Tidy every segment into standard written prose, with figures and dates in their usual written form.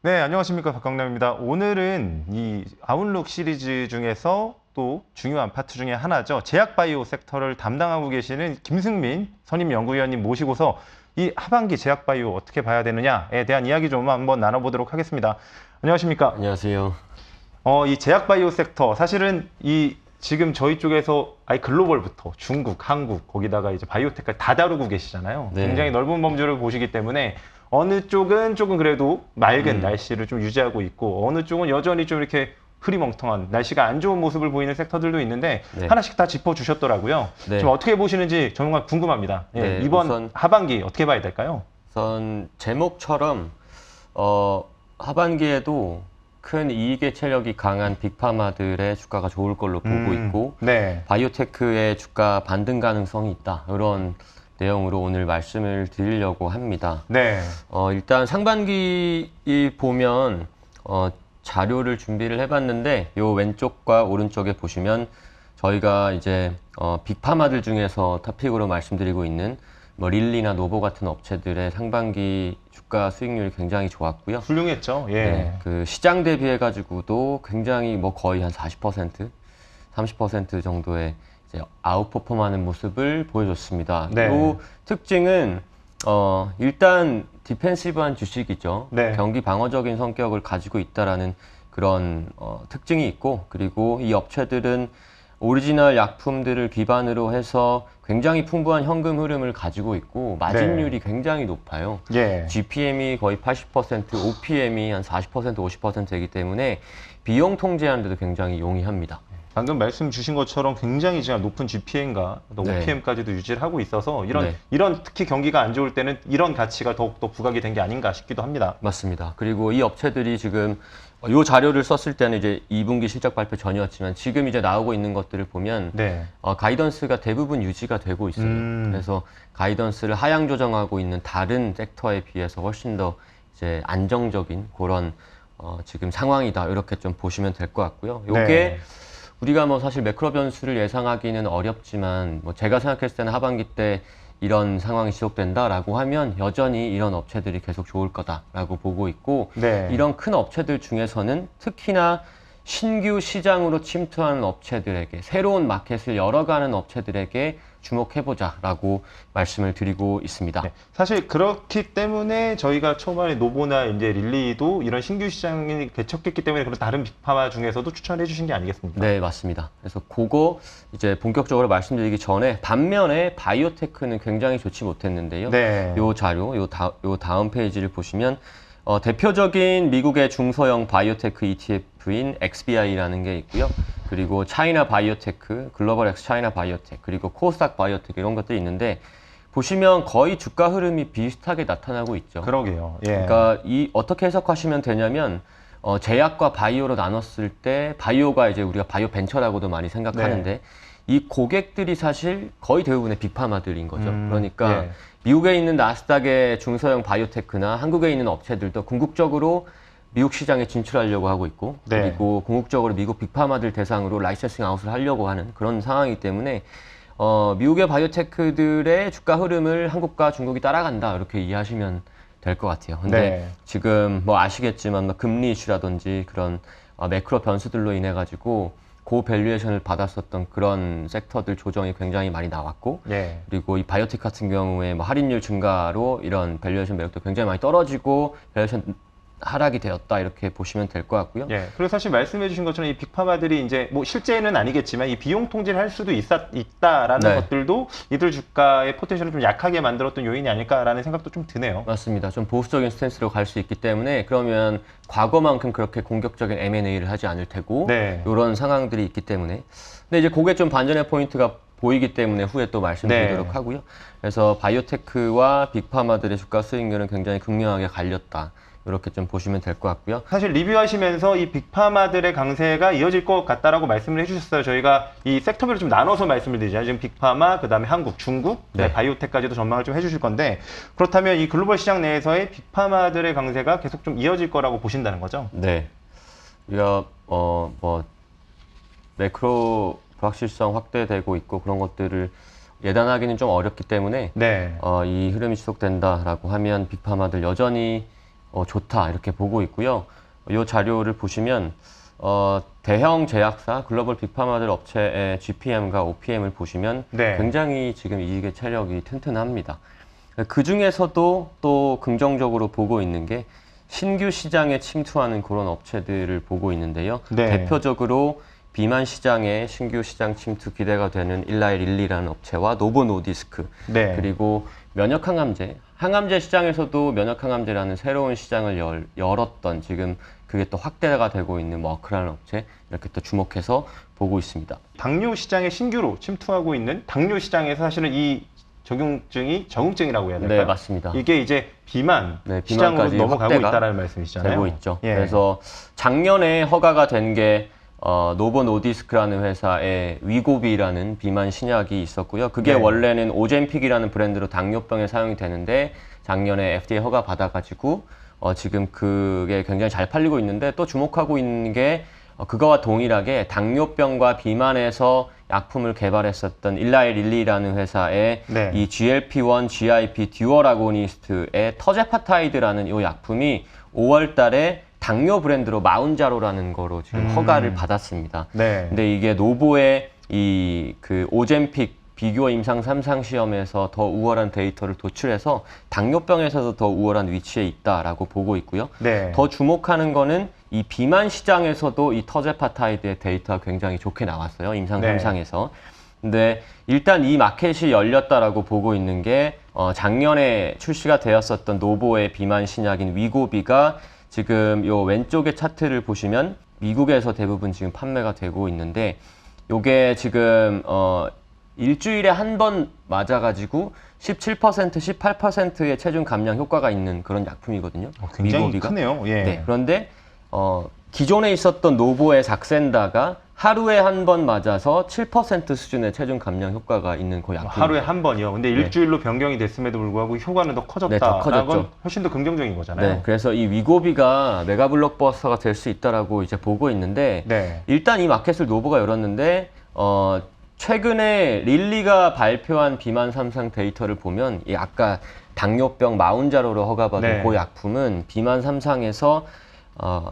네, 안녕하십니까. 박강남입니다. 오늘은 이 아웃룩 시리즈 중에서 또 중요한 파트 중에 하나죠. 제약바이오 섹터를 담당하고 계시는 김승민 선임연구위원님 모시고서 이 하반기 제약바이오 어떻게 봐야 되느냐에 대한 이야기 좀 한번 나눠보도록 하겠습니다. 안녕하십니까. 안녕하세요. 이 제약바이오 섹터 사실은 이 지금 저희 쪽에서 아예 글로벌부터 중국, 한국, 거기다가 이제 바이오텍까지 다 다루고 계시잖아요. 네. 굉장히 넓은 범주를 보시기 때문에 어느 쪽은 조금 그래도 맑은 날씨를 좀 유지하고 있고 어느 쪽은 여전히 좀 이렇게 흐리멍텅한 날씨가 안 좋은 모습을 보이는 섹터들도 있는데 네. 하나씩 다 짚어주셨더라고요. 네. 좀 어떻게 보시는지 정말 궁금합니다. 예, 네, 이번 우선 하반기 어떻게 봐야 될까요? 우선 제목처럼 하반기에도 큰 이익의 체력이 강한 빅파마들의 주가가 좋을 걸로 보고 있고 네. 바이오테크의 주가 반등 가능성이 있다. 이런 내용으로 오늘 말씀을 드리려고 합니다. 네. 일단 상반기 보면 자료를 준비를 해봤는데 요 왼쪽과 오른쪽에 보시면 저희가 이제 빅파마들 중에서 토픽으로 말씀드리고 있는 뭐 릴리나 노보 같은 업체들의 상반기 주가 수익률이 굉장히 좋았고요. 훌륭했죠. 예. 네, 그 시장 대비해 가지고도 굉장히 뭐 거의 한 40%, 30% 정도의 이제 아웃퍼폼하는 모습을 보여줬습니다. 네. 이 특징은 일단 디펜시브한 주식이죠. 네. 경기 방어적인 성격을 가지고 있다라는 그런 특징이 있고, 그리고 이 업체들은 오리지널 약품들을 기반으로 해서 굉장히 풍부한 현금 흐름을 가지고 있고 마진율이 굉장히 높아요. 예. GPM이 거의 80%, OPM이 한 40%, 50%이기 때문에 비용 통제하는 데도 굉장히 용이합니다. 방금 말씀 주신 것처럼 굉장히 지금 높은 GPM과 또 네. OPM까지도 유지를 하고 있어서 네. 이런 특히 경기가 안 좋을 때는 이런 가치가 더욱더 부각이 된 게 아닌가 싶기도 합니다. 맞습니다. 그리고 이 업체들이 지금 이 자료를 썼을 때는 이제 2분기 실적 발표 전이었지만 지금 이제 나오고 있는 것들을 보면 네. 가이던스가 대부분 유지가 되고 있어요. 그래서 가이던스를 하향 조정하고 있는 다른 섹터에 비해서 훨씬 더 이제 안정적인 그런 지금 상황이다. 이렇게 좀 보시면 될 것 같고요. 요게 네. 우리가 뭐 사실 매크로 변수를 예상하기는 어렵지만 뭐 제가 생각했을 때는 하반기 때 이런 상황이 지속된다라고 하면 여전히 이런 업체들이 계속 좋을 거다라고 보고 있고 네. 이런 큰 업체들 중에서는 특히나 신규 시장으로 침투하는 업체들에게 새로운 마켓을 열어가는 업체들에게 주목해보자라고 말씀을 드리고 있습니다. 네. 사실 그렇기 때문에 저희가 초반에 노보나 이제 릴리도 이런 신규 시장이 개척했기 때문에 그런 다른 빅파마 중에서도 추천해 주신 게 아니겠습니까? 네, 맞습니다. 그래서 그거 이제 본격적으로 말씀드리기 전에 반면에 바이오테크는 굉장히 좋지 못했는데요. 네. 요 자료, 요 다음 페이지를 보시면 대표적인 미국의 중소형 바이오테크 ETF인 XBI라는 게 있고요. 그리고 차이나 바이오테크, 글로벌 엑스 차이나 바이오테크, 그리고 코스닥 바이오테크 이런 것들이 있는데 보시면 거의 주가 흐름이 비슷하게 나타나고 있죠. 그러게요. 예. 그러니까 어떻게 해석하시면 되냐면 제약과 바이오로 나눴을 때 바이오가 이제 우리가 바이오 벤처라고도 많이 생각하는데 네. 이 고객들이 사실 거의 대부분의 빅파마들인 거죠. 그러니까 예. 미국에 있는 나스닥의 중소형 바이오테크나 한국에 있는 업체들도 궁극적으로 미국 시장에 진출하려고 하고 있고 네. 그리고 궁극적으로 미국 빅파마들 대상으로 라이센싱 아웃을 하려고 하는 그런 상황이기 때문에 미국의 바이오테크들의 주가 흐름을 한국과 중국이 따라간다 이렇게 이해하시면 될 것 같아요. 근데 네. 지금 뭐 아시겠지만 뭐 금리 이슈라든지 그런 매크로 변수들로 인해 가지고 고밸류에이션을 받았었던 그런 섹터들 조정이 굉장히 많이 나왔고 예. 그리고 이 바이오텍 같은 경우에 뭐 할인율 증가로 이런 밸류에이션 매력도 굉장히 많이 떨어지고 밸류에이션 하락이 되었다 이렇게 보시면 될 것 같고요. 예. 그리고 사실 말씀해 주신 것처럼 이 빅파마들이 이제 뭐 실제는 아니겠지만 이 비용 통제를 할 수도 있다라는 네. 것들도 이들 주가의 포텐셜을 좀 약하게 만들었던 요인이 아닐까라는 생각도 좀 드네요. 맞습니다. 좀 보수적인 스탠스로 갈 수 있기 때문에 그러면 과거만큼 그렇게 공격적인 M&A를 하지 않을 테고 네. 이런 상황들이 있기 때문에 근데 이제 그게 좀 반전의 포인트가 보이기 때문에 후에 또 말씀드리도록 네. 하고요. 그래서 바이오테크와 빅파마들의 주가 수익률은 굉장히 극명하게 갈렸다. 이렇게 좀 보시면 될 것 같고요. 사실 리뷰하시면서 이 빅파마들의 강세가 이어질 것 같다라고 말씀을 해주셨어요. 저희가 이 섹터별로 좀 나눠서 말씀을 드리잖아요. 지금 빅파마, 그다음에 한국, 중국, 네. 바이오텍까지도 전망을 좀 해주실 건데 그렇다면 이 글로벌 시장 내에서의 빅파마들의 강세가 계속 좀 이어질 거라고 보신다는 거죠? 네. 우리가 뭐 매크로 불확실성 확대되고 있고 그런 것들을 예단하기는 좀 어렵기 때문에 네. 이 흐름이 지속된다라고 하면 빅파마들 여전히 좋다 이렇게 보고 있고요. 이 자료를 보시면 대형 제약사 글로벌 빅파마들 업체의 GPM과 OPM을 보시면 네. 굉장히 지금 이익의 체력이 튼튼합니다. 그 중에서도 또 긍정적으로 보고 있는 게 신규 시장에 침투하는 그런 업체들을 보고 있는데요. 네. 대표적으로 비만 시장에 신규 시장 침투 기대가 되는 일라이 릴리라는 업체와 노보 노디스크, 네. 그리고 면역 항암제, 항암제 시장에서도 면역 항암제라는 새로운 시장을 열었던 지금 그게 또 확대가 되고 있는 머크라는 업체, 이렇게 또 주목해서 보고 있습니다. 당뇨 시장에 신규로 침투하고 있는 당뇨 시장에서 사실은 이 적응증이라고 해야 될까요? 네, 맞습니다. 이게 이제 비만 네, 시장으로 비만까지 넘어가고 확대가 있다는 말씀이시잖아요. 되고 있죠. 예. 그래서 작년에 허가가 된 게 노보 노디스크라는 회사의 위고비라는 비만 신약이 있었고요. 그게 네. 원래는 오젬픽이라는 브랜드로 당뇨병에 사용이 되는데 작년에 FDA 허가 받아가지고 지금 그게 굉장히 잘 팔리고 있는데, 또 주목하고 있는 게 그거와 동일하게 당뇨병과 비만에서 약품을 개발했었던 일라이 릴리라는 회사의 네. 이 GLP-1, GIP 듀얼 아고니스트의 터제파타이드라는 이 약품이 5월 달에 당뇨 브랜드로 마운자로라는 거로 지금 허가를 받았습니다. 네. 근데 이게 노보의 이 그 오젬픽 비교 임상 3상 시험에서 더 우월한 데이터를 도출해서 당뇨병에서도 더 우월한 위치에 있다라고 보고 있고요. 네. 더 주목하는 거는 이 비만 시장에서도 이 터제파타이드의 데이터가 굉장히 좋게 나왔어요. 임상 네. 3상에서. 근데 일단 이 마켓이 열렸다라고 보고 있는 게 작년에 출시가 되었었던 노보의 비만 신약인 위고비가 지금 요 왼쪽의 차트를 보시면 미국에서 대부분 지금 판매가 되고 있는데, 요게 지금 일주일에 한 번 맞아가지고 17%, 18%의 체중 감량 효과가 있는 그런 약품이거든요. 굉장히 위고비가. 크네요. 예. 네. 그런데 기존에 있었던 노보의 삭센다가 하루에 한 번 맞아서 7% 수준의 체중 감량 효과가 있는 그 약품. 하루에 한 번이요. 근데 일주일로 변경이 됐음에도 불구하고 효과는 더 커졌다. 네, 더 커졌죠. 건 훨씬 더 긍정적인 거잖아요. 네, 그래서 이 위고비가 메가 블록버스터가 될 수 있다라고 이제 보고 있는데, 네. 일단 이 마켓을 노보가 열었는데 최근에 릴리가 발표한 비만 3상 데이터를 보면 이 아까 당뇨병 마운자로로 허가받은 네. 그 약품은 비만 3상에서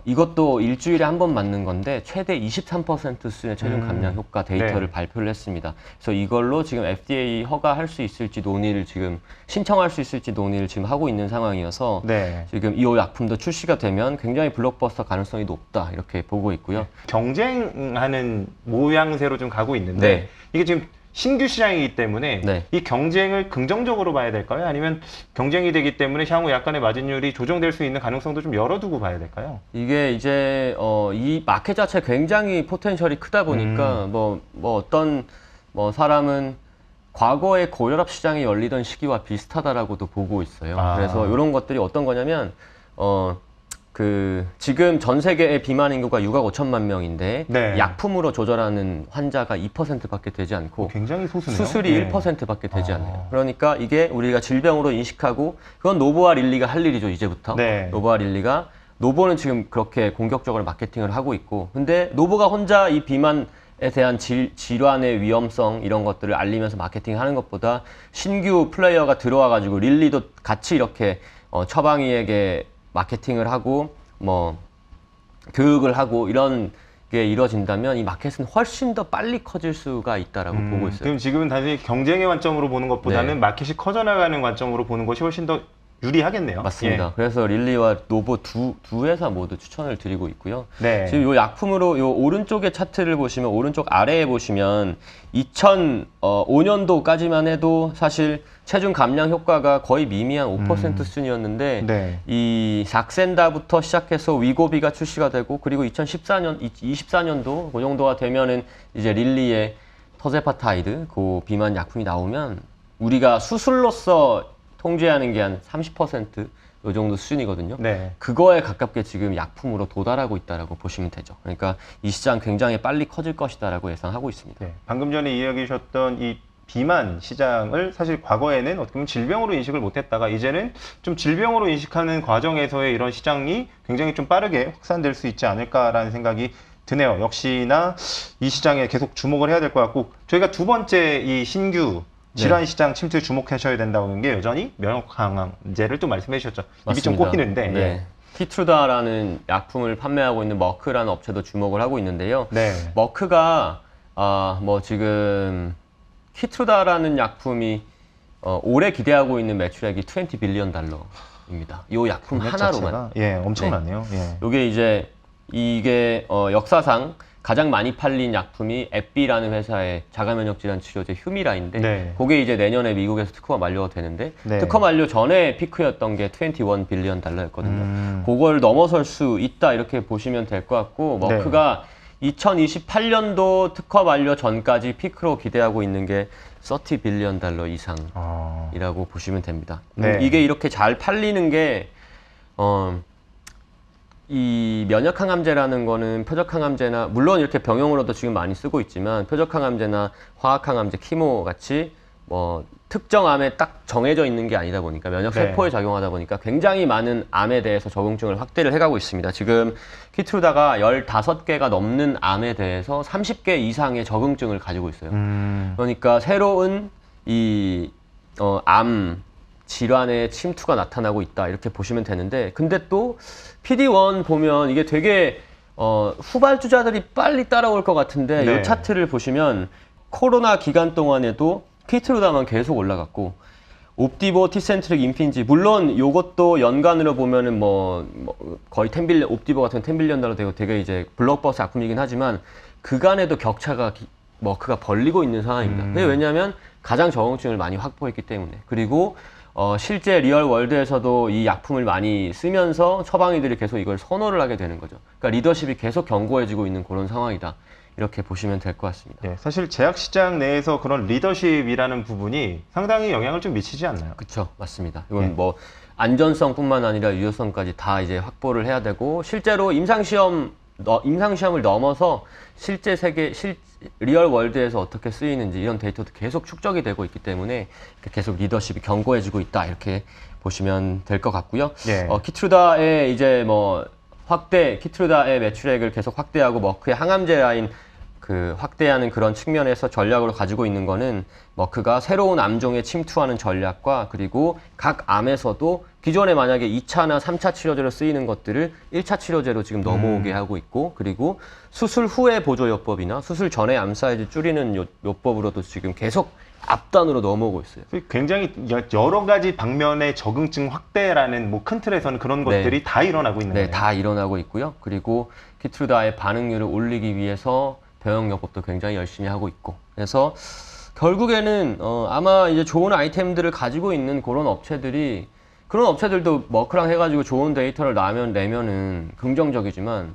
이것도 일주일에 한 번 맞는 건데 최대 23% 수준의 체중 감량 효과 데이터를 네. 발표를 했습니다. 그래서 이걸로 지금 FDA 허가할 수 있을지 논의를 지금 신청할 수 있을지 논의를 지금 하고 있는 상황이어서 네. 지금 이 약품도 출시가 되면 굉장히 블록버스터 가능성이 높다 이렇게 보고 있고요. 경쟁하는 모양새로 좀 가고 있는데 네. 이게 지금 신규 시장이기 때문에 네. 이 경쟁을 긍정적으로 봐야 될까요? 아니면 경쟁이 되기 때문에 향후 약간의 마진율이 조정될 수 있는 가능성도 좀 열어두고 봐야 될까요? 이게 이제 이 마켓 자체 굉장히 포텐셜이 크다 보니까 어떤 사람은 과거에 고혈압 시장이 열리던 시기와 비슷하다라고도 보고 있어요. 아. 그래서 이런 것들이 어떤 거냐면 지금 전 세계의 비만 인구가 6억 5천만 명인데 네. 약품으로 조절하는 환자가 2%밖에 되지 않고 굉장히 소수네요. 수술이 네. 1%밖에 되지 않아요. 그러니까 이게 우리가 질병으로 인식하고, 그건 노보와 릴리가 할 일이죠, 이제부터. 네. 노보와 릴리가. 노보는 지금 그렇게 공격적으로 마케팅을 하고 있고, 근데 노보가 혼자 이 비만에 대한 질환의 위험성 이런 것들을 알리면서 마케팅하는 것보다 신규 플레이어가 들어와가지고 릴리도 같이 이렇게 처방이에게 마케팅을 하고 교육을 하고 이런 게 이루어진다면 이 마켓은 훨씬 더 빨리 커질 수가 있다라고 보고 있어요. 그럼 지금은 단순히 경쟁의 관점으로 보는 것보다는 네. 마켓이 커져나가는 관점으로 보는 것이 훨씬 더 유리하겠네요. 맞습니다. 예. 그래서 릴리와 노보 두 회사 모두 추천을 드리고 있고요. 네. 지금 이 약품으로 요 오른쪽의 차트를 보시면, 오른쪽 아래에 보시면 2005년도까지만 해도 사실 체중 감량 효과가 거의 미미한 5% 수준이었는데 네. 이 삭센다부터 시작해서 위고비가 출시가 되고, 그리고 24년도 그 정도가 되면은 이제 릴리의 터제파타이드 그 비만 약품이 나오면 우리가 수술로서 통제하는 게 한 30% 이 정도 수준이거든요. 네. 그거에 가깝게 지금 약품으로 도달하고 있다라고 보시면 되죠. 그러니까 이 시장 굉장히 빨리 커질 것이다라고 예상하고 있습니다. 네. 방금 전에 이야기해 주셨던 이 비만 시장을 사실 과거에는 어떻게 보면 질병으로 인식을 못했다가 이제는 좀 질병으로 인식하는 과정에서의 이런 시장이 굉장히 좀 빠르게 확산될 수 있지 않을까라는 생각이 드네요. 역시나 이 시장에 계속 주목을 해야 될 것 같고, 저희가 두 번째 이 신규 질환 시장 침투에 주목하셔야 된다는 게 여전히 면역항암제를 또 말씀해 주셨죠. 입이 좀 맞습니다. 꼽히는데. 네. 예. 키트루다라는 약품을 판매하고 있는 머크라는 업체도 주목을 하고 있는데요. 네. 머크가 뭐 지금 키트루다라는 약품이 올해 기대하고 있는 매출액이 20 빌리언 달러입니다. 이 약품 금액 하나로만. 자체가, 예, 엄청나네요. 예. 이게 이게 역사상 가장 많이 팔린 약품이 에삐라는 회사의 자가면역질환 치료제 휴미라인데 네. 그게 이제 내년에 미국에서 특허가 만료가 되는데 네. 특허 만료 전에 피크였던 게 21 빌리언 달러였거든요. 그걸 넘어설 수 있다 이렇게 보시면 될 것 같고 네. 머크가 2028년도 특허 만료 전까지 피크로 기대하고 있는 게 30 빌리언 달러 이상이라고 보시면 됩니다. 네. 이게 이렇게 잘 팔리는 게 이 면역항암제라는 거는 표적항암제나 물론 이렇게 병용으로도 지금 많이 쓰고 있지만 표적항암제나 화학항암제, 키모 같이 뭐 특정 암에 딱 정해져 있는 게 아니다 보니까 면역세포에 작용하다 보니까 굉장히 많은 암에 대해서 적응증을 확대를 해가고 있습니다. 지금 키트루다가 15개가 넘는 암에 대해서 30개 이상의 적응증을 가지고 있어요. 그러니까 새로운 이 암 질환의 침투가 나타나고 있다 이렇게 보시면 되는데 근데 또 PD1 보면 이게 되게 후발주자들이 빨리 따라올 것 같은데 네. 이 차트를 보시면 코로나 기간 동안에도 키트루다만 계속 올라갔고 옵디보, 티센트릭, 임핀지 물론 요것도 연간으로 보면은 뭐 거의 10빌리언 옵디보 같은 10빌리언 달러 되고 되게 이제 블록버스 작품이긴 하지만 그간에도 격차가 머크가 벌리고 있는 상황입니다. 그게 왜냐하면 가장 적응증을 많이 확보했기 때문에 그리고 실제 리얼 월드에서도 이 약품을 많이 쓰면서 처방의들이 계속 이걸 선호를 하게 되는 거죠. 그러니까 리더십이 계속 견고해지고 있는 그런 상황이다. 이렇게 보시면 될 것 같습니다. 네, 사실 제약 시장 내에서 그런 리더십이라는 부분이 상당히 영향을 좀 미치지 않나요? 그렇죠, 맞습니다. 이건 뭐 안전성뿐만 아니라 유효성까지 다 이제 확보를 해야 되고 실제로 임상시험을 넘어서 실제 리얼 월드에서 어떻게 쓰이는지 이런 데이터도 계속 축적이 되고 있기 때문에 계속 리더십이 견고해지고 있다 이렇게 보시면 될 것 같고요. 네. 키트루다의 이제 뭐 키트루다의 매출액을 계속 확대하고 머크의 항암제 라인 확대하는 그런 측면에서 전략으로 가지고 있는 거는 머크가 새로운 암종에 침투하는 전략과 그리고 각 암에서도 기존에 만약에 2차나 3차 치료제로 쓰이는 것들을 1차 치료제로 지금 넘어오게 하고 있고 그리고 수술 후의 보조요법이나 수술 전에 암 사이즈 줄이는 요법으로도 지금 계속 앞단으로 넘어오고 있어요. 굉장히 여러 가지 방면의 적응증 확대라는 뭐 큰 틀에서는 그런 것들이 다 일어나고 있는 거예요. 네, 다 일어나고 있고요. 그리고 키트루다의 반응률을 올리기 위해서 병용요법도 굉장히 열심히 하고 있고 그래서 결국에는 아마 이제 좋은 아이템들을 가지고 있는 그런 업체들도 머크랑 해가지고 좋은 데이터를 내면은 긍정적이지만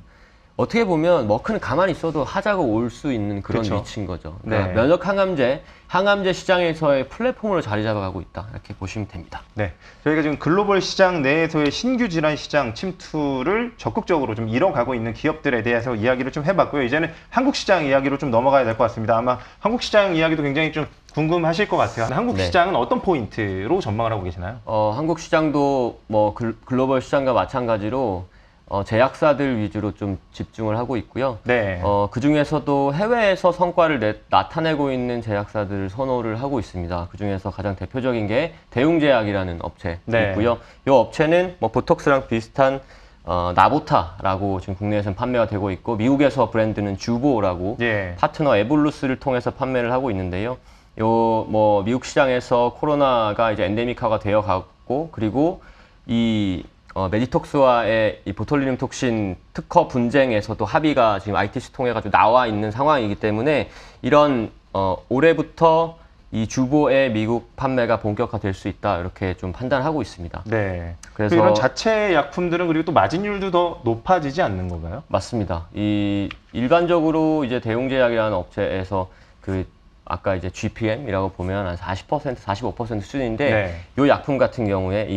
어떻게 보면 머크는 가만히 있어도 하자고 올 수 있는 그런 그쵸. 위치인 거죠. 그러니까 네. 면역 항암제 시장에서의 플랫폼으로 자리 잡아가고 있다 이렇게 보시면 됩니다. 네, 저희가 지금 글로벌 시장 내에서의 신규 질환 시장 침투를 적극적으로 좀 이뤄가고 있는 기업들에 대해서 이야기를 좀 해봤고요. 이제는 한국 시장 이야기로 좀 넘어가야 될 것 같습니다. 아마 한국 시장 이야기도 굉장히 좀 궁금하실 것 같아요. 한국 네. 시장은 어떤 포인트로 전망을 하고 계시나요? 한국 시장도 뭐 글로벌 시장과 마찬가지로 제약사들 위주로 좀 집중을 하고 있고요. 네. 그 중에서도 해외에서 성과를 나타내고 있는 제약사들을 선호를 하고 있습니다. 그 중에서 가장 대표적인 게 대웅제약이라는 업체 네. 있고요. 이 업체는 뭐 보톡스랑 비슷한 나보타라고 지금 국내에서는 판매가 되고 있고 미국에서 브랜드는 주보라고 예. 파트너 에볼루스를 통해서 판매를 하고 있는데요. 뭐 미국 시장에서 코로나가 이제 엔데믹화가 되어 가고 그리고 이 메디톡스와의 이 보톨리눔 톡신 특허 분쟁에서도 합의가 지금 ITC 통해 가지고 나와 있는 상황이기 때문에 이런 올해부터 이 주보의 미국 판매가 본격화될 수 있다 이렇게 좀 판단하고 있습니다. 네. 그래서 이런 자체 약품들은 그리고 또 마진율도 더 높아지지 않는 건가요? 맞습니다. 이 일반적으로 이제 대웅제약이라는 업체에서 아까 이제 GPM이라고 보면 한 40%, 45% 수준인데 네. 요 약품 같은 경우에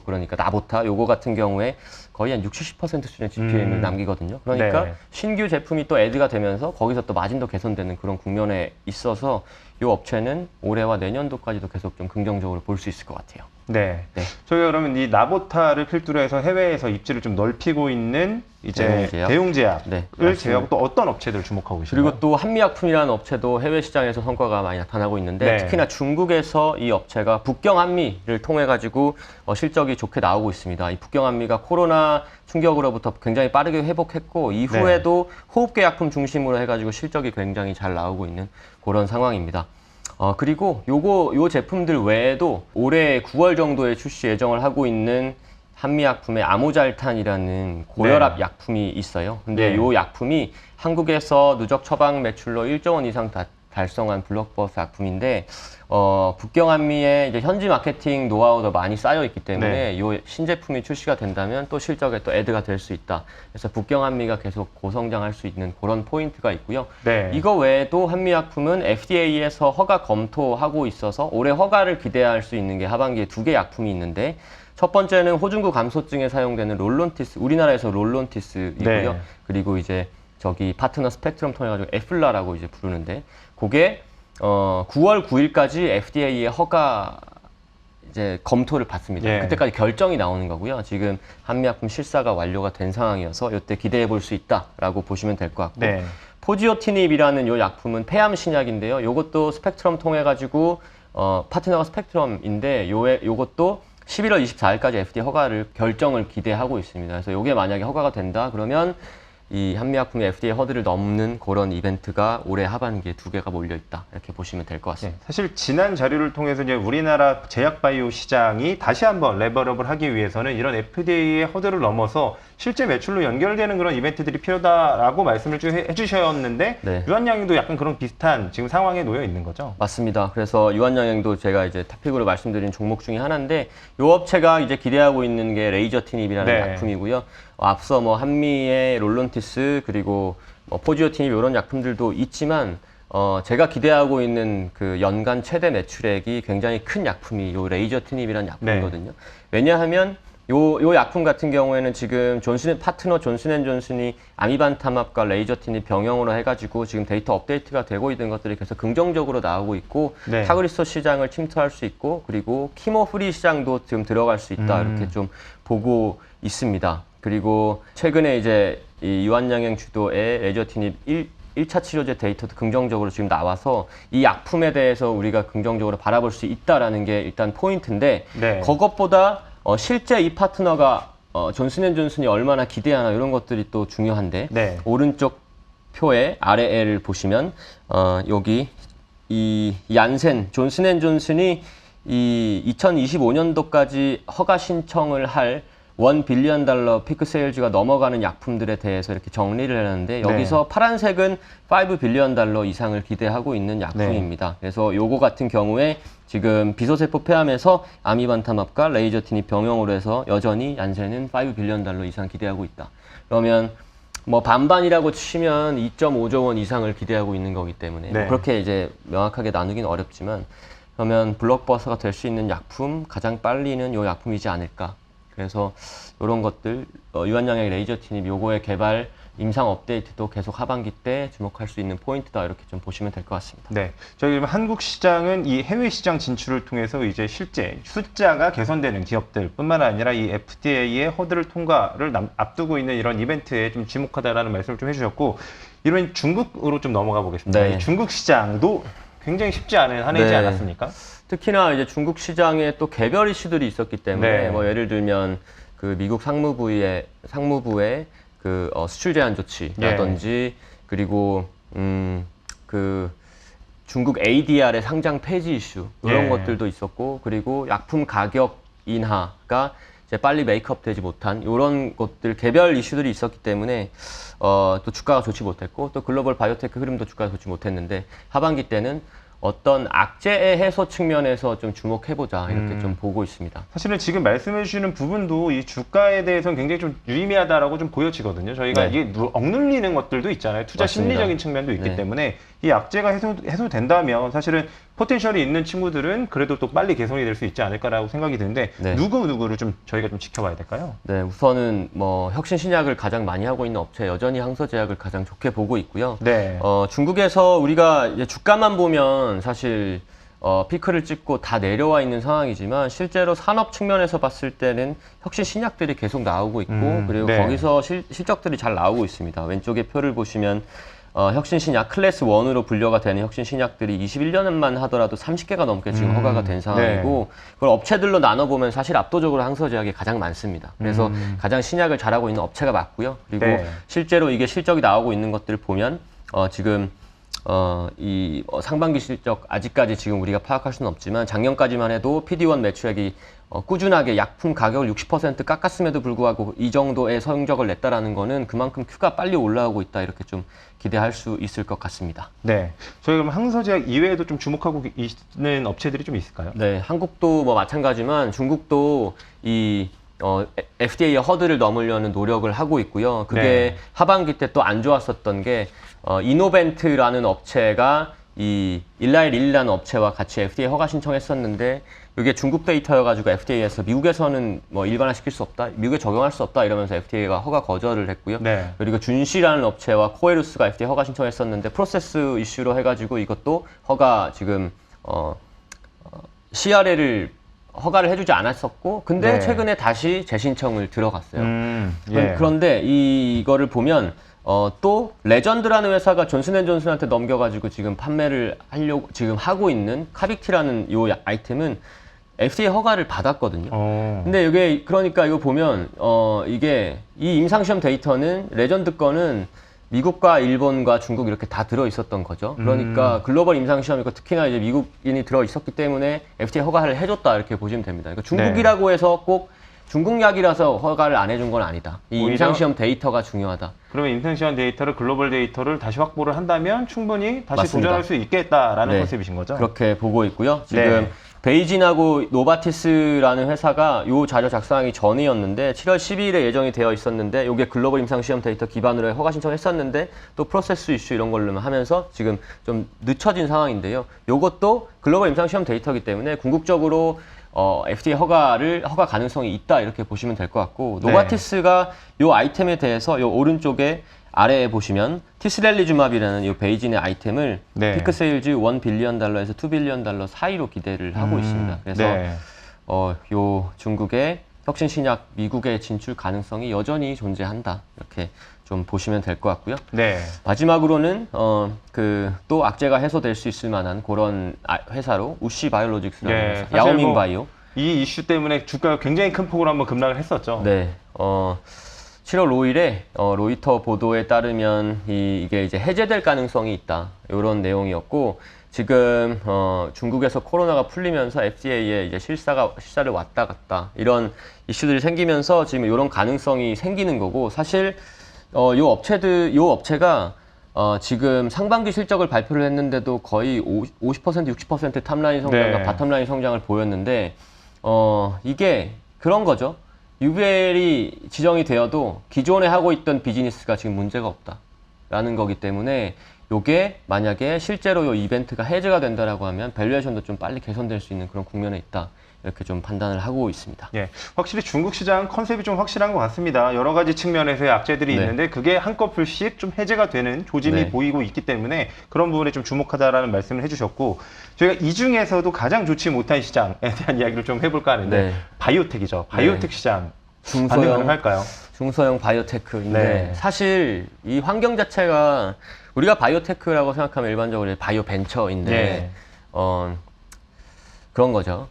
그러니까 나보타 요거 같은 경우에 거의 한 60, 70% 수준의 GPM을 남기거든요. 그러니까 네. 신규 제품이 또 애드가 되면서 거기서 또 마진도 개선되는 그런 국면에 있어서 요 업체는 올해와 내년도까지도 계속 좀 긍정적으로 볼 수 있을 것 같아요. 네. 네. 저희가 그러면 이 나보타를 필두로 해서 해외에서 입지를 좀 넓히고 있는 이제 대웅제약을 네, 제외하고 또 어떤 업체들 주목하고 계신가요? 그리고 또 한미약품이라는 업체도 해외 시장에서 성과가 많이 나타나고 있는데 네. 특히나 중국에서 이 업체가 북경한미를 통해 가지고 실적이 좋게 나오고 있습니다. 이 북경한미가 코로나 충격으로부터 굉장히 빠르게 회복했고 이후에도 호흡기 약품 중심으로 해가지고 실적이 굉장히 잘 나오고 있는 그런 상황입니다. 그리고 요 제품들 외에도 올해 9월 정도에 출시 예정을 하고 있는 한미약품의 아모잘탄이라는 고혈압 약품이 있어요. 근데 요 약품이 한국에서 누적 처방 매출로 1조 원 이상 달성한 블록버스 약품인데 북경한미의 이제 현지 마케팅 노하우도 많이 쌓여 있기 때문에 요 신제품이 출시가 된다면 또 실적에 또 애드가 될 수 있다. 그래서 북경한미가 계속 고성장할 수 있는 그런 포인트가 있고요. 이거 외에도 한미약품은 FDA에서 허가 검토하고 있어서 올해 허가를 기대할 수 있는 게 하반기에 2개 약품이 있는데 첫 번째는 호중구 감소증에 사용되는 롤론티스, 우리나라에서 롤론티스이고요. 그리고 이제 저기 파트너 스펙트럼 통해 가지고 에플라라고 이제 부르는데 그게 9월 9일까지 FDA의 허가 이제 검토를 받습니다. 그때까지 결정이 나오는 거고요. 지금 한미약품 실사가 완료가 된 상황이어서 이때 기대해 볼 수 있다라고 보시면 될 것 같고 포지오티닙이라는 요 약품은 폐암 신약인데요. 요것도 스펙트럼 통해 가지고 파트너가 스펙트럼인데 요것도 11월 24일까지 FDA 허가를 결정을 기대하고 있습니다. 그래서 요게 만약에 허가가 된다 그러면 이 한미약품의 FDA 허들을 넘는 그런 이벤트가 올해 하반기에 2개가 몰려있다. 이렇게 보시면 될 것 같습니다. 사실 지난 자료를 통해서 이제 우리나라 제약바이오 시장이 다시 한번 레벨업을 하기 위해서는 이런 FDA의 허들을 넘어서 실제 매출로 연결되는 그런 이벤트들이 필요하다라고 말씀을 쭉 해주셨는데 유한양행도 약간 그런 비슷한 지금 상황에 놓여 있는 거죠? 맞습니다. 그래서 유한양행도 제가 이제 토픽으로 말씀드린 종목 중에 하나인데 이 업체가 이제 기대하고 있는 게 레이저티닙이라는 약품이고요. 앞서 뭐 한미의 롤론티스 그리고 뭐 포지오티닙 이런 약품들도 있지만 제가 기대하고 있는 그 연간 최대 매출액이 굉장히 큰 약품이 요 레이저티닙이라는 약품이거든요. 왜냐하면 요 약품 같은 경우에는 지금 파트너 존슨앤존슨이 아미반타맙과 레이저티닙 병용으로 해가지고 지금 데이터 업데이트가 되고 있는 것들이 계속 긍정적으로 나오고 있고 타그리스토 시장을 침투할 수 있고 그리고 키모 프리 시장도 지금 들어갈 수 있다 이렇게 좀 보고 있습니다. 그리고 최근에 이제 이 유한양행 주도의 레이저티닙 1차 치료제 데이터도 긍정적으로 지금 나와서 이 약품에 대해서 우리가 긍정적으로 바라볼 수 있다라는 게 일단 포인트인데 그것보다 실제 이 파트너가 존슨앤존슨이 얼마나 기대하나 이런 것들이 또 중요한데 오른쪽 표의 아래를 보시면 여기 이 얀센 존슨앤존슨이 이 2025년도까지 허가 신청을 할 $1 빌리언 피크 세일즈가 넘어가는 약품들에 대해서 이렇게 정리를 해놨는데 여기서 파란색은 $5 빌리언 이상을 기대하고 있는 약품입니다. 그래서 요거 같은 경우에 지금 비소세포 폐암에서 아미반타맙과 레이저티닙 병용으로 해서 여전히 얀센은 $5 빌리언 이상 기대하고 있다. 그러면 뭐 반반이라고 치면 2.5조 원 이상을 기대하고 있는 거기 때문에 뭐 그렇게 이제 명확하게 나누기는 어렵지만 그러면 블록버스터가 될 수 있는 약품 가장 빨리는 요 약품이지 않을까. 그래서 이런 것들 유한양행 레이저티닙 요거의 개발 임상 업데이트도 계속 하반기 때 주목할 수 있는 포인트다 이렇게 좀 보시면 될 것 같습니다. 저희 한국 시장은 이 해외 시장 진출을 통해서 이제 실제 숫자가 개선되는 기업들뿐만 아니라 이 FDA의 허들을 통과를 앞두고 있는 이런 이벤트에 좀 주목하다라는 말씀을 좀 해주셨고 이런 중국으로 좀 넘어가 보겠습니다. 이 중국 시장도 굉장히 쉽지 않은 한 해이지 않았습니까? 특히나 이제 중국 시장에 또 개별 이슈들이 있었기 때문에 뭐 예를 들면 그 미국 상무부의 그 수출 제한 조치라든지 그리고 그 중국 ADR의 상장 폐지 이슈 이런 것들도 있었고 그리고 약품 가격 인하가 이제 빨리 메이크업 되지 못한 이런 것들 개별 이슈들이 있었기 때문에 또 주가가 좋지 못했고 또 글로벌 바이오테크 흐름도 주가가 좋지 못했는데 하반기 때는 어떤 악재의 해소 측면에서 좀 주목해보자 이렇게 좀 보고 있습니다. 사실은 지금 말씀해 주시는 부분도 이 주가에 대해서는 굉장히 좀 유의미하다라고 좀 보여지거든요. 저희가 이게 억눌리는 것들도 있잖아요. 투자 심리적인 측면도 있기 때문에 이 악재가 해소된다면 사실은 포텐셜이 있는 친구들은 그래도 또 빨리 개선이 될 수 있지 않을까라고 생각이 드는데 누구를 좀 저희가 좀 지켜봐야 될까요? 우선은 뭐 혁신 신약을 가장 많이 하고 있는 업체 여전히 항서제약을 가장 좋게 보고 있고요. 중국에서 우리가 이제 주가만 보면 사실 피크를 찍고 다 내려와 있는 상황이지만 실제로 산업 측면에서 봤을 때는 혁신 신약들이 계속 나오고 있고 그리고 네. 거기서 실적들이 잘 나오고 있습니다. 왼쪽에 표를 보시면 혁신 신약 클래스 1으로 분류가 되는 혁신 신약들이 21년만 하더라도 30개가 넘게 지금 허가가 된 상황이고 그걸 업체들로 나눠보면 사실 압도적으로 항서제약이 가장 많습니다. 그래서 가장 신약을 잘하고 있는 업체가 맞고요. 그리고 네. 실제로 이게 실적이 나오고 있는 것들을 보면 지금 상반기 실적 아직까지 지금 우리가 파악할 수는 없지만 작년까지만 해도 PD1 매출액이 꾸준하게 약품 가격을 60% 깎았음에도 불구하고 이 정도의 성적을 냈다라는 거는 그만큼 큐가 빨리 올라오고 있다 이렇게 좀 기대할 수 있을 것 같습니다. 네. 저희 그럼 항서제약 이외에도 좀 주목하고 있는 업체들이 좀 있을까요? 네, 한국도 뭐 마찬가지지만 중국도 이 FDA의 허들을 넘으려는 노력을 하고 있고요. 그게 네. 하반기 때 또 안 좋았었던 게 이노벤트라는 업체가 이 일라일이라는 업체와 같이 FDA 허가 신청했었는데 이게 중국 데이터여가지고 FDA에서 미국에서는 뭐 일반화시킬 수 없다, 미국에 적용할 수 없다 이러면서 FDA가 허가 거절을 했고요. 네. 그리고 준시라는 업체와 코에루스가 FDA 허가 신청했었는데 프로세스 이슈로 해가지고 이것도 허가 지금 CRL을 허가를 해주지 않았었고, 근데 네. 최근에 다시 재신청을 들어갔어요. 예. 그런데 이거를 보면 또 레전드라는 회사가 존슨앤존슨한테 넘겨가지고 지금 판매를 하려고 지금 하고 있는 카빅티라는 요 아이템은 FDA 허가를 받았거든요. 근데 이게 그러니까 이거 보면 이게 이 임상시험 데이터는 레전드 거는 미국과 일본과 중국 이렇게 다 들어 있었던 거죠. 그러니까 글로벌 임상시험이고 특히나 이제 미국인이 들어 있었기 때문에 FDA 허가를 해줬다 이렇게 보시면 됩니다. 그러니까 중국이라고 해서 꼭 중국 약이라서 허가를 안 해준 건 아니다. 이 오히려 임상시험 데이터가 중요하다. 그러면 임상시험 데이터를 글로벌 데이터를 다시 확보를 한다면 충분히 다시 맞습니다. 도전할 수 있겠다라는 네. 컨셉이신 거죠? 그렇게 보고 있고요. 지금 네. 베이진하고 노바티스라는 회사가 이 자료 작성하기 전이었는데 7월 12일에 예정이 되어 있었는데 이게 글로벌 임상시험 데이터 기반으로 허가 신청했었는데 또 프로세스 이슈 이런 걸로 하면서 지금 좀 늦춰진 상황인데요. 이것도 글로벌 임상시험 데이터이기 때문에 궁극적으로 FDA 허가 가능성이 있다 이렇게 보시면 될 것 같고 네. 노바티스가 이 아이템에 대해서 이 오른쪽에 아래에 보시면 티스렐리주맙이라는 이 베이진의 아이템을 네. 피크 세일즈 $1 빌리언에서 $2 빌리언 사이로 기대를 하고 있습니다. 그래서 네. 요 중국의 혁신 신약 미국의 진출 가능성이 여전히 존재한다 이렇게 좀 보시면 될 것 같고요. 네. 마지막으로는 또 악재가 해소될 수 있을 만한 그런 회사로 우시 바이오로직스라는 네, 회사, 사실 야오밍 뭐 바이오. 이 이슈 때문에 주가가 굉장히 큰 폭으로 한번 급락을 했었죠. 네. 7월 5일에 로이터 보도에 따르면 이게 이제 해제될 가능성이 있다. 이런 내용이었고 지금 중국에서 코로나가 풀리면서 FDA에 이제 실사를 왔다 갔다 이런 이슈들이 생기면서 지금 이런 가능성이 생기는 거고 사실 요 업체가 지금 상반기 실적을 발표를 했는데도 거의 50% 60% 탑라인 성장과 네. 바텀라인 성장을 보였는데 이게 그런 거죠. UBL이 지정이 되어도 기존에 하고 있던 비즈니스가 지금 문제가 없다라는 거기 때문에 요게 만약에 실제로 요 이벤트가 해제가 된다라고 하면 밸류에이션도 좀 빨리 개선될 수 있는 그런 국면에 있다. 이렇게 좀 판단을 하고 있습니다. 예, 확실히 중국 시장 컨셉이 좀 확실한 것 같습니다. 여러 가지 측면에서의 악재들이 네. 있는데 그게 한꺼풀씩 좀 해제가 되는 조짐이 네. 보이고 있기 때문에 그런 부분에 좀 주목하다라는 말씀을 해주셨고 저희가 이 중에서도 가장 좋지 못한 시장에 대한 이야기를 좀 해볼까 하는데 네. 바이오텍이죠. 바이오텍 시장 반응 중소형 가능할까요? 중소형 바이오테크인데 네. 사실 이 환경 자체가 우리가 바이오테크라고 생각하면 일반적으로 바이오 벤처인데 네. 그런 거죠.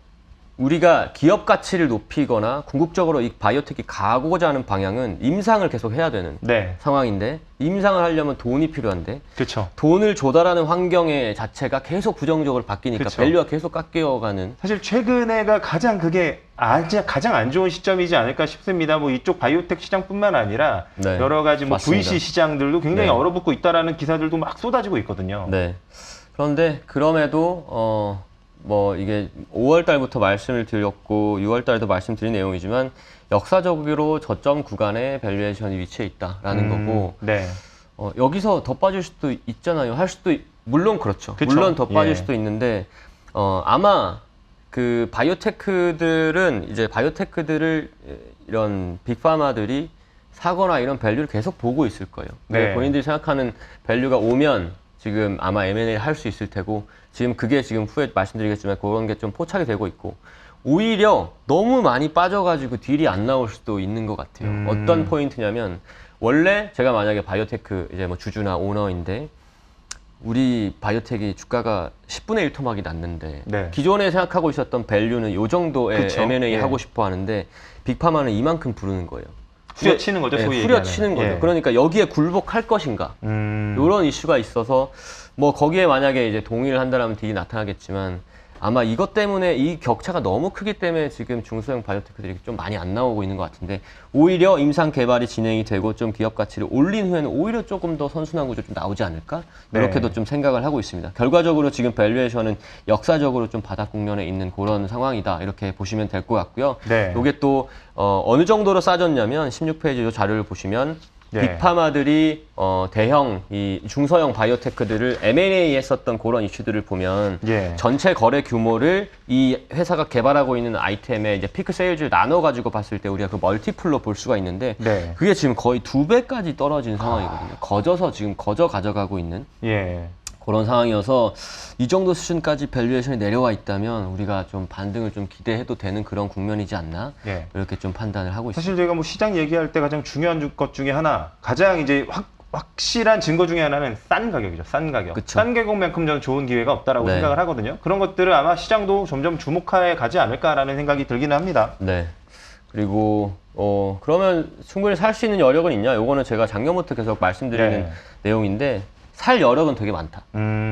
우리가 기업 가치를 높이거나 궁극적으로 이 바이오텍이 가고자 하는 방향은 임상을 계속 해야 되는 네, 상황인데 임상을 하려면 돈이 필요한데 그렇죠. 돈을 조달하는 환경의 자체가 계속 부정적으로 바뀌니까 그쵸. 밸류가 계속 깎여가는 사실 최근에가 가장 가장 안 좋은 시점이지 않을까 싶습니다. 뭐 이쪽 바이오텍 시장뿐만 아니라 네, 여러 가지 뭐 맞습니다. VC 시장들도 굉장히 네. 얼어붙고 있다라는 기사들도 막 쏟아지고 있거든요. 네. 그런데 그럼에도 뭐 이게 5월 달부터 말씀을 드렸고 6월 달에도 말씀드린 내용이지만 역사적으로 저점 구간에 밸류에이션이 위치해 있다라는 거고 네. 여기서 더 빠질 수도 있잖아요. 물론 그렇죠. 그쵸. 물론 더 빠질 예. 수도 있는데 아마 그 바이오테크들은 이제 바이오테크들을 이런 빅파마들이 사거나 이런 밸류를 계속 보고 있을 거예요. 네. 본인들이 생각하는 밸류가 오면 지금 아마 M&A 할 수 있을 테고 지금 그게 지금 후에 말씀드리겠지만 그런 게 좀 포착이 되고 있고 오히려 너무 많이 빠져가지고 딜이 안 나올 수도 있는 것 같아요. 어떤 포인트냐면 원래 제가 만약에 바이오테크 이제 뭐 주주나 오너인데 우리 바이오텍이 주가가 10분의 1 토막이 났는데 네. 기존에 생각하고 있었던 밸류는 요 정도의 그쵸. M&A 예. 하고 싶어 하는데 빅파마는 이만큼 부르는 거예요. 후려치는 거죠, 소위 후려치는 얘기하는. 거죠. 예. 그러니까 여기에 굴복할 것인가 이런 이슈가 있어서 뭐 거기에 만약에 이제 동의를 한다면 딜이 나타나겠지만 아마 이것 때문에 이 격차가 너무 크기 때문에 지금 중소형 바이오테크들이 좀 많이 안 나오고 있는 것 같은데 오히려 임상 개발이 진행이 되고 좀 기업 가치를 올린 후에는 오히려 조금 더 선순환 구조 좀 나오지 않을까 이렇게도 네. 좀 생각을 하고 있습니다. 결과적으로 지금 밸류에이션은 역사적으로 좀 바닥 국면에 있는 그런 상황이다 이렇게 보시면 될 것 같고요. 네. 이게 또 어느 정도로 싸졌냐면 16페이지 이 자료를 보시면 네. 빅파마들이 대형 이 중소형 바이오테크들을 M&A 했었던 그런 이슈들을 보면 예. 전체 거래 규모를 이 회사가 개발하고 있는 아이템의 이제 피크 세일즈를 나눠 가지고 봤을 때 우리가 그 멀티플로 볼 수가 있는데 네. 그게 지금 거의 2배까지 떨어진 상황이거든요. 거저서 지금 거저 가져가고 있는 예. 그런 상황이어서 이 정도 수준까지 밸류에이션이 내려와 있다면 우리가 좀 반등을 좀 기대해도 되는 그런 국면이지 않나 예. 이렇게 좀 판단을 하고 있습니다. 사실 저희가 뭐 시장 얘기할 때 가장 중요한 것 중에 하나, 가장 이제 확실한 증거 중에 하나는 싼 가격이죠. 싼 가격. 그쵸. 싼 가격만큼 저는 좋은 기회가 없다라고 네. 생각을 하거든요. 그런 것들을 아마 시장도 점점 주목해 가지 않을까라는 생각이 들기는 합니다. 네. 그리고 그러면 충분히 살 수 있는 여력은 있냐? 요거는 제가 작년부터 계속 말씀드리는 네. 내용인데 살 여력은 되게 많다.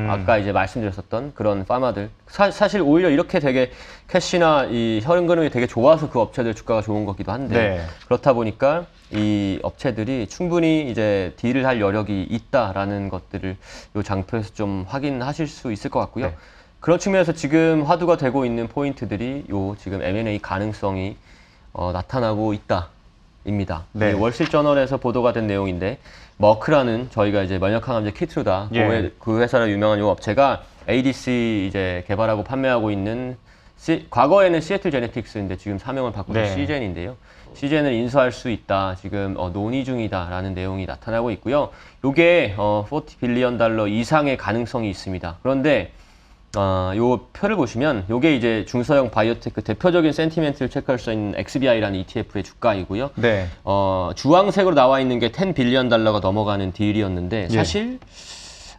아까 이제 말씀드렸었던 그런 파마들 사실 오히려 이렇게 되게 캐시나 이 현금이 되게 좋아서 그 업체들 주가가 좋은 거기도 한데 네. 그렇다 보니까 이 업체들이 충분히 이제 딜을 할 여력이 있다라는 것들을 이 장표에서 좀 확인하실 수 있을 것 같고요. 네. 그런 측면에서 지금 화두가 되고 있는 포인트들이 요 지금 M&A 가능성이 나타나고 있다입니다. 네. 이 월스트리트저널에서 보도가 된 내용인데 머크라는 저희가 이제 면역항암제 키트루다 예. 그 회사로 유명한 이 업체가 ADC 이제 개발하고 판매하고 있는 과거에는 시애틀 제네틱스인데 지금 사명을 바꾸서 네. 시젠인데요. 시젠을 인수할 수 있다. 지금 논의 중이다라는 내용이 나타나고 있고요. 요게 $40 빌리언 이상의 가능성이 있습니다. 그런데 요 표를 보시면 요게 이제 중소형 바이오테크 대표적인 센티멘트를 체크할 수 있는 XBI라는 ETF의 주가이고요. 네. 주황색으로 나와 있는 게 $10 빌리언 넘어가는 딜이었는데 예. 사실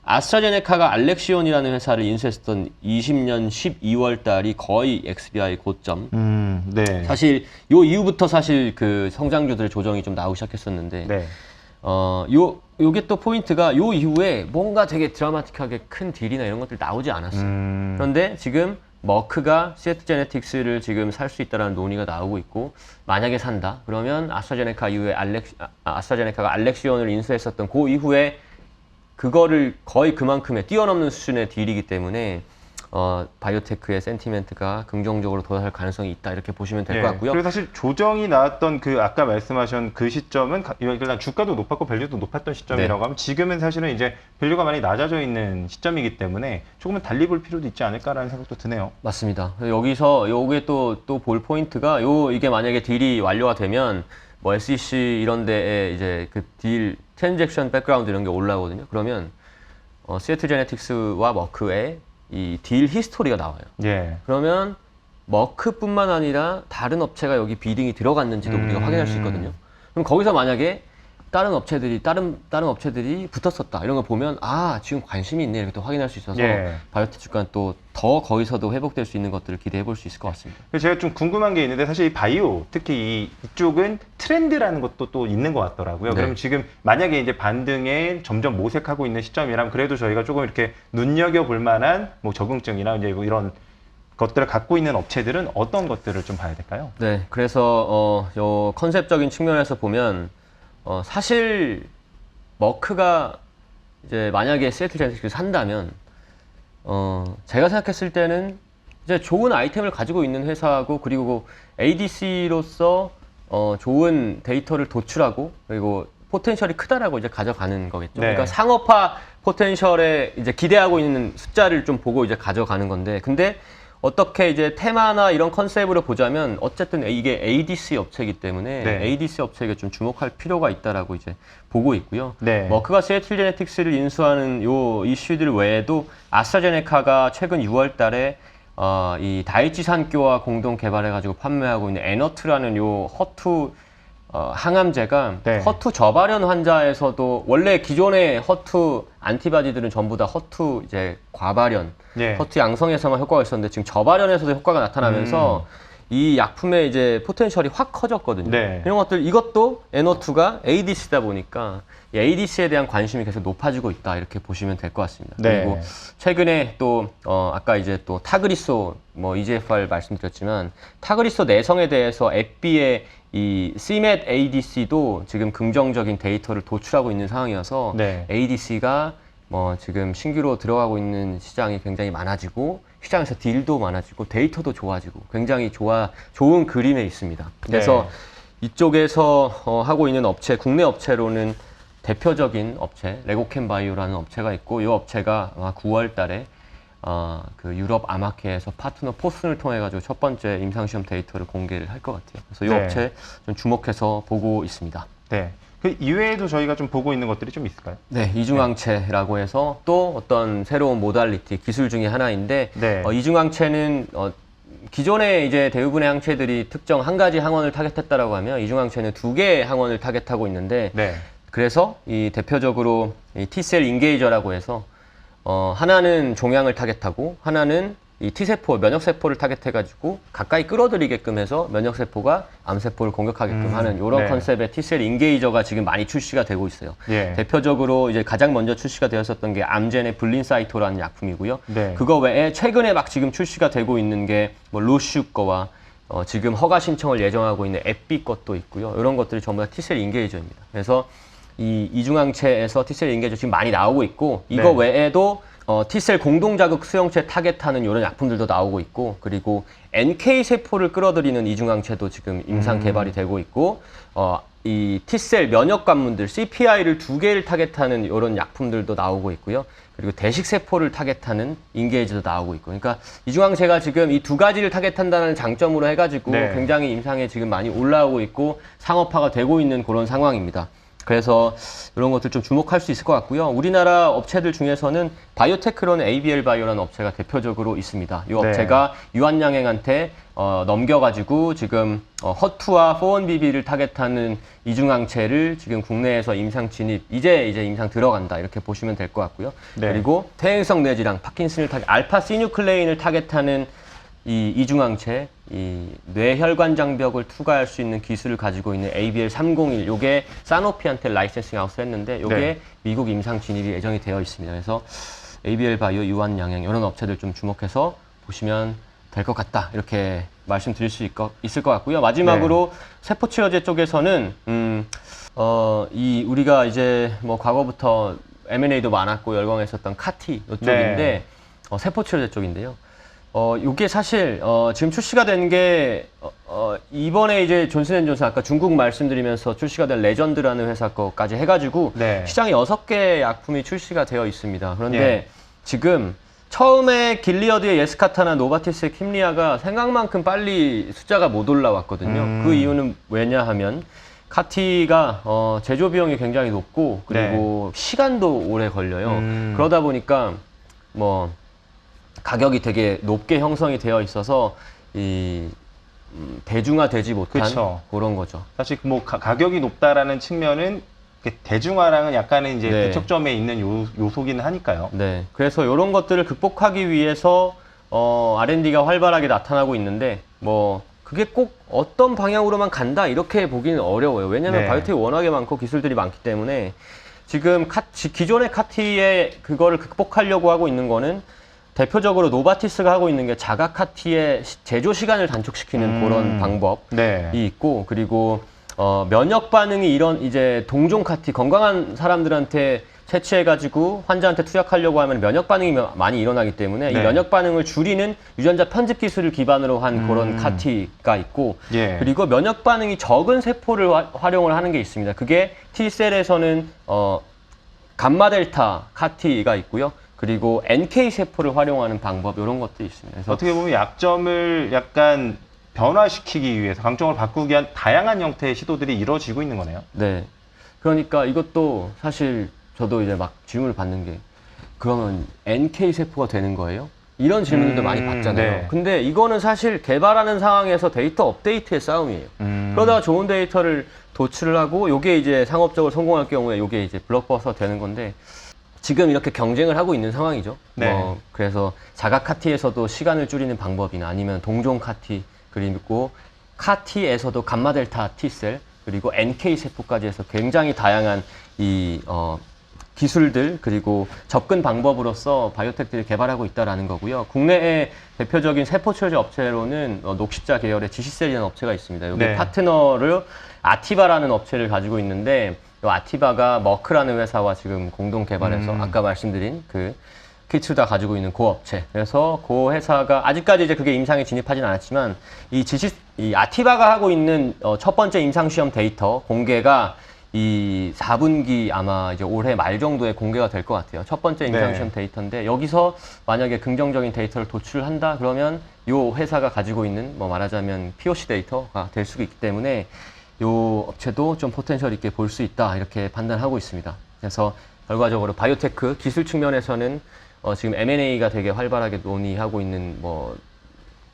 아스트라제네카가 알렉시온이라는 회사를 인수했었던 20년 12월 달이 거의 XBI 고점. 네. 사실 요 이후부터 사실 그 성장주들의 조정이 좀 나오기 시작했었는데 네. 요게 또 포인트가 요 이후에 뭔가 되게 드라마틱하게 큰 딜이나 이런 것들 나오지 않았어요. 그런데 지금 머크가 시애틀 제네틱스를 지금 살 수 있다는 논의가 나오고 있고 만약에 산다 그러면 아스트라제네카 이후에 아스트라제네카가 알렉시온을 인수했었던 그 이후에 그거를 거의 그만큼의 뛰어넘는 수준의 딜이기 때문에 바이오테크의 센티멘트가 긍정적으로 도달할 가능성이 있다 이렇게 보시면 될 것 같고요. 그리고 사실 조정이 나왔던 그 아까 말씀하신 그 시점은 일단 주가도 높았고 밸류도 높았던 시점이라고 네. 하면 지금은 사실은 이제 밸류가 많이 낮아져 있는 시점이기 때문에 조금은 달리 볼 필요도 있지 않을까라는 생각도 드네요. 맞습니다. 여기서 요게 또 볼 포인트가 이게 만약에 딜이 완료가 되면 뭐 SEC 이런 데에 이제 그 딜 트랜잭션 백그라운드 이런 게 올라오거든요. 그러면 시애틀 제네틱스와 머크의 이 딜 히스토리가 나와요. 예. 그러면 머크뿐만 아니라 다른 업체가 여기 비딩이 들어갔는지도 우리가 확인할 수 있거든요. 그럼 거기서 만약에 다른 업체들이 붙었었다 이런 거 보면 지금 관심이 있네 이렇게 또 확인할 수 있어서 예. 바이오텍 주가는 또 더 거기서도 회복될 수 있는 것들을 기대해 볼 수 있을 것 같습니다. 그래서 제가 좀 궁금한 게 있는데 사실 이 바이오 특히 이쪽은 트렌드라는 것도 또 있는 것 같더라고요. 네. 그럼 지금 만약에 이제 반등에 점점 모색하고 있는 시점이라면 그래도 저희가 조금 이렇게 눈여겨볼 만한 뭐 적응증이나 이제 뭐 이런 것들을 갖고 있는 업체들은 어떤 것들을 좀 봐야 될까요? 네, 그래서 요 컨셉적인 측면에서 보면 사실 머크가 이제 만약에 시애틀 제네틱스를 산다면 제가 생각했을 때는 이제 좋은 아이템을 가지고 있는 회사고 그리고 ADC로서 좋은 데이터를 도출하고 그리고 포텐셜이 크다라고 이제 가져가는 거겠죠. 네. 그러니까 상업화 포텐셜에 이제 기대하고 있는 숫자를 좀 보고 이제 가져가는 건데 근데 어떻게 이제 테마나 이런 컨셉으로 보자면 어쨌든 이게 ADC 업체이기 때문에 네. ADC 업체에게 좀 주목할 필요가 있다라고 이제 보고 있고요. 네. 머크가 시애틀 제네틱스를 인수하는 요 이슈들 외에도 아스트라제네카가 최근 6월달에 이 다이치 산교와 공동 개발해가지고 판매하고 있는 에너트라는 요 허투 항암제가 네. 허투 저발현 환자에서도 원래 기존의 허투 안티바디들은 전부 다 허투 이제 과발현, 예. 허투 양성에서만 효과가 있었는데 지금 저발현에서도 효과가 나타나면서 이 약품의 이제 포텐셜이 확 커졌거든요. 네. 이런 것들 이것도 에너투가 ADC다 보니까 이 ADC에 대한 관심이 계속 높아지고 있다 이렇게 보시면 될 것 같습니다. 네. 그리고 최근에 또 아까 이제 또 타그리소 뭐 EGFR 말씀드렸지만 타그리소 내성에 대해서 앱비의 이 CMET ADC도 지금 긍정적인 데이터를 도출하고 있는 상황이어서 네. ADC가 뭐 지금 신규로 들어가고 있는 시장이 굉장히 많아지고 시장에서 딜도 많아지고 데이터도 좋아지고 굉장히 좋은 그림에 있습니다. 그래서 이쪽에서 하고 있는 업체, 국내 업체로는 대표적인 업체 레고캠바이오라는 업체가 있고 이 업체가 아마 9월 달에 그 유럽 아마케에서 파트너 포슨을 통해 가지고 첫 번째 임상시험 데이터를 공개를 할 것 같아요. 그래서 이 네. 업체 좀 주목해서 보고 있습니다. 네. 그 이외에도 저희가 좀 보고 있는 것들이 좀 있을까요? 네, 이중항체라고 해서 또 어떤 새로운 모달리티 기술 중에 하나인데 네. 이중항체는 기존에 이제 대부분의 항체들이 특정 한 가지 항원을 타겟했다라고 하면 이중항체는 2개의 항원을 타겟하고 있는데 네. 그래서 이 대표적으로 이 T셀 인게이저라고 해서 하나는 종양을 타겟하고 하나는 이 T세포, 면역세포를 타겟해가지고 가까이 끌어들이게끔 해서 면역세포가 암세포를 공격하게끔 하는 이런 네. 컨셉의 T셀 인게이저가 지금 많이 출시가 되고 있어요. 예. 대표적으로 이제 가장 먼저 출시가 되었었던 게 암젠의 블린사이토라는 약품이고요. 네. 그거 외에 최근에 막 지금 출시가 되고 있는 게 뭐 로슈 거와 지금 허가 신청을 예정하고 있는 앱비 것도 있고요. 이런 것들이 전부 다 T셀 인게이저입니다. 그래서 이 이중항체에서 T셀 인게이저 지금 많이 나오고 있고 이거 네. 외에도 T셀 공동자극 수용체 타겟하는 이런 약품들도 나오고 있고 그리고 NK 세포를 끌어들이는 이중항체도 지금 임상 개발이 되고 있고 이 T셀 면역 관문들 CPI를 2개를 타겟하는 이런 약품들도 나오고 있고요. 그리고 대식 세포를 타겟하는 인게이지도 나오고 있고 그러니까 이중항체가 지금 이 2가지를 타겟한다는 장점으로 해가지고 네. 굉장히 임상에 지금 많이 올라오고 있고 상업화가 되고 있는 그런 상황입니다. 그래서 이런 것들 좀 주목할 수 있을 것 같고요. 우리나라 업체들 중에서는 바이오테크로는 ABL 바이오라는 업체가 대표적으로 있습니다. 이 업체가 유한양행한테 넘겨가지고 지금 허투와 4-1BB를 타겟하는 이중항체를 지금 국내에서 임상 진입, 이제 임상 들어간다 이렇게 보시면 될 것 같고요. 네. 그리고 퇴행성 뇌질환, 파킨슨을 알파 시뉴클레인을 타겟하는 이 이중항체, 이 뇌혈관 장벽을 투과할 수 있는 기술을 가지고 있는 ABL301, 요게 사노피한테 라이센싱 아웃을 했는데 요게 네. 미국 임상 진입이 예정이 되어 있습니다. 그래서 ABL 바이오, 유한양행 이런 업체들 좀 주목해서 보시면 될 것 같다. 이렇게 말씀드릴 수 있을 것 같고요. 마지막으로 세포치료제 쪽에서는 이 우리가 이제 뭐 과거부터 M&A도 많았고 열광했었던 카티 이쪽인데 세포치료제 쪽인데요. 요게 사실 지금 출시가 된 게 이번에 이제 존슨앤존슨 아까 중국 말씀드리면서 출시가 된 레전드라는 회사 거까지 해가지고 네. 시장에 6개 약품이 출시가 되어 있습니다. 그런데 지금 처음에 길리어드의 예스카타나 노바티스의 킴리아가 생각만큼 빨리 숫자가 못 올라왔거든요. 그 이유는 왜냐하면 카티가 제조 비용이 굉장히 높고 그리고 시간도 오래 걸려요. 그러다 보니까 뭐 가격이 되게 높게 형성이 되어 있어서 이 대중화되지 못한 그쵸. 그런 거죠. 사실 뭐 가격이 높다라는 측면은 대중화랑은 약간은 이제 네. 대척점에 있는 요소기는 하니까요. 네. 그래서 이런 것들을 극복하기 위해서 R&D가 활발하게 나타나고 있는데 뭐 그게 꼭 어떤 방향으로만 간다 이렇게 보기는 어려워요. 왜냐하면 네. 바이오텍이 워낙에 많고 기술들이 많기 때문에 지금 기존의 카티의 그거를 극복하려고 하고 있는 거는 대표적으로 노바티스가 하고 있는 게 자가 카티의 제조 시간을 단축시키는 그런 방법이 네. 있고 그리고 면역 반응이 이런 이제 동종 카티 건강한 사람들한테 채취해가지고 환자한테 투약하려고 하면 면역 반응이 많이 일어나기 때문에 이 네. 면역 반응을 줄이는 유전자 편집 기술을 기반으로 한 그런 카티가 있고 예. 그리고 면역 반응이 적은 세포를 활용을 하는 게 있습니다. 그게 T셀에서는 감마 델타 카티가 있고요. 그리고 NK 세포를 활용하는 방법 이런 것도 있습니다. 그래서 어떻게 보면 약점을 약간 변화시키기 위해서 강점을 바꾸기 위한 다양한 형태의 시도들이 이루어지고 있는 거네요. 네. 그러니까 이것도 사실 저도 이제 막 질문을 받는 게 그러면 NK 세포가 되는 거예요? 이런 질문들도 많이 받잖아요. 네. 근데 이거는 사실 개발하는 상황에서 데이터 업데이트의 싸움이에요. 그러다가 좋은 데이터를 도출을 하고 요게 이제 상업적으로 성공할 경우에 요게 이제 블록버스터 되는 건데 지금 이렇게 경쟁을 하고 있는 상황이죠. 네. 그래서 자가 카티에서도 시간을 줄이는 방법이나 아니면 동종 카티 그리고 카티에서도 감마 델타 T셀 그리고 NK 세포까지 해서 굉장히 다양한 이 기술들 그리고 접근 방법으로서 바이오텍들이 개발하고 있다라는 거고요. 국내의 대표적인 세포 치료제 업체로는 녹십자 계열의 지시셀이라는 업체가 있습니다. 여기 네. 파트너를 아티바라는 업체를 가지고 있는데 이 아티바가 머크라는 회사와 지금 공동 개발해서 아까 말씀드린 그 키츠다 가지고 있는 그 업체. 그래서 그 회사가 아직까지 이제 그게 임상에 진입하진 않았지만 이 아티바가 하고 있는 첫 번째 임상 시험 데이터 공개가 이 4분기 아마 이제 올해 말 정도에 공개가 될 것 같아요. 첫 번째 임상 시험 데이터인데 여기서 만약에 긍정적인 데이터를 도출한다 그러면 이 회사가 가지고 있는 뭐 말하자면 POC 데이터가 될 수 있기 때문에 이 업체도 좀 포텐셜 있게 볼 수 있다 이렇게 판단하고 있습니다. 그래서 결과적으로 바이오테크 기술 측면에서는 지금 M&A가 되게 활발하게 논의하고 있는 뭐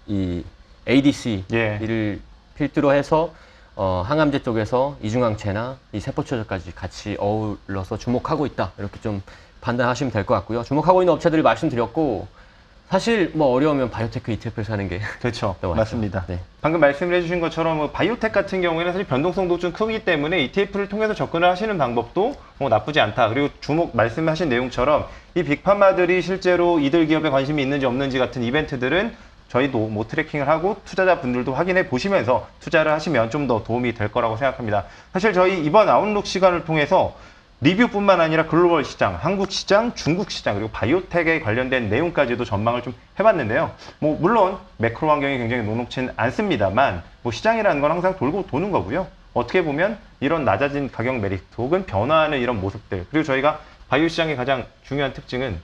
이 ADC를 필두로 해서 항암제 쪽에서 이중항체나 이 세포치료제까지 같이 어울러서 주목하고 있다 이렇게 좀 판단하시면 될 것 같고요. 주목하고 있는 업체들을 말씀드렸고 사실 뭐 어려우면 바이오테크 ETF를 사는 게 그렇죠. 더 맞죠. 맞습니다. 네. 방금 말씀을 해주신 것처럼 뭐 바이오텍 같은 경우에는 사실 변동성도 좀 크기 때문에 ETF를 통해서 접근을 하시는 방법도 뭐 나쁘지 않다. 그리고 말씀하신 내용처럼 이 빅파마들이 실제로 이들 기업에 관심이 있는지 없는지 같은 이벤트들은 저희도 뭐 트래킹을 하고 투자자분들도 확인해 보시면서 투자를 하시면 좀 더 도움이 될 거라고 생각합니다. 사실 저희 이번 아웃룩 시간을 통해서 리뷰뿐만 아니라 글로벌 시장, 한국 시장, 중국 시장 그리고 바이오텍에 관련된 내용까지도 전망을 좀 해봤는데요. 뭐 물론 매크로 환경이 굉장히 녹록지는 않습니다만 뭐 시장이라는 건 항상 돌고 도는 거고요. 어떻게 보면 이런 낮아진 가격 메리트 혹은 변화하는 이런 모습들 그리고 저희가 바이오 시장의 가장 중요한 특징은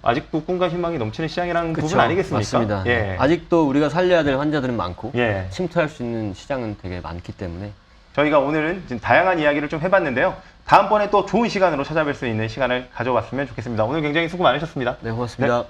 아직도 꿈과 희망이 넘치는 시장이라는 그쵸, 부분 아니겠습니까? 맞습니다. 예. 아직도 우리가 살려야 될 환자들은 많고 예. 침투할 수 있는 시장은 되게 많기 때문에 저희가 오늘은 지금 다양한 이야기를 좀 해봤는데요. 다음번에 또 좋은 시간으로 찾아뵐 수 있는 시간을 가져봤으면 좋겠습니다. 오늘 굉장히 수고 많으셨습니다. 네, 고맙습니다. 네.